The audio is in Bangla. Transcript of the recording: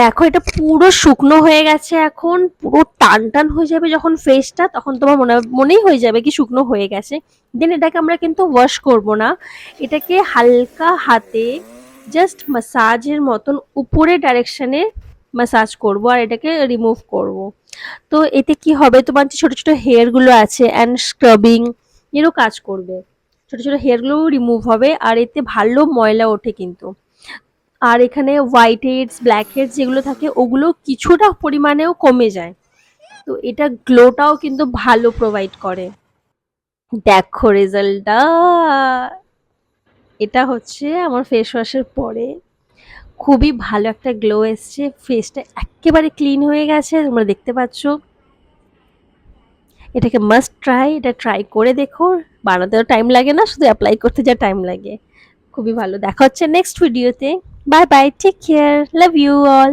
দেখো এটা পুরো শুকনো হয়ে গেছে, এখন পুরো টান টান হয়ে যাবে যখন ফেসটা, তখন তোমার মনেই হয়ে যাবে কি শুকনো হয়ে গেছে। দেন এটাকে আমরা কিন্তু ওয়াশ করব না, এটাকে হালকা হাতে জাস্ট মাসাজের মতন উপরে ডাইরেকশনে মাসাজ করব আর এটাকে রিমুভ করব। তো এতে কি হবে, তোমার যে ছোট ছোট হেয়ার গুলো আছে অ্যান্ড স্ক্রাবিং এরও কাজ করবে, ছোট ছোট হেয়ার গুলো রিমুভ হবে আর এতে ভালো ময়লা ওঠে কিন্তু। আর এখানে হোয়াইট হেডস ব্ল্যাক হেডস যেগুলো থাকে ওগুলো কিছুটা পরিমাণেও কমে যায়। তো এটা গ্লোটাও কিন্তু ভালো প্রোভাইড করে। দেখো রেজাল্টটা, এটা হচ্ছে আমার ফেস ওয়াশের পরে খুবই ভালো একটা গ্লো এসছে, ফেসটা একেবারে ক্লিন হয়ে গেছে, তোমরা দেখতে পাচ্ছ। এটাকে মাস্ট ট্রাই, এটা ট্রাই করে দেখো, বানাতেও টাইম লাগে না, শুধু অ্যাপ্লাই করতে যা টাইম লাগে। খুবই ভালো। দেখা হচ্ছে নেক্সট ভিডিওতে। Bye bye, take care, love you all.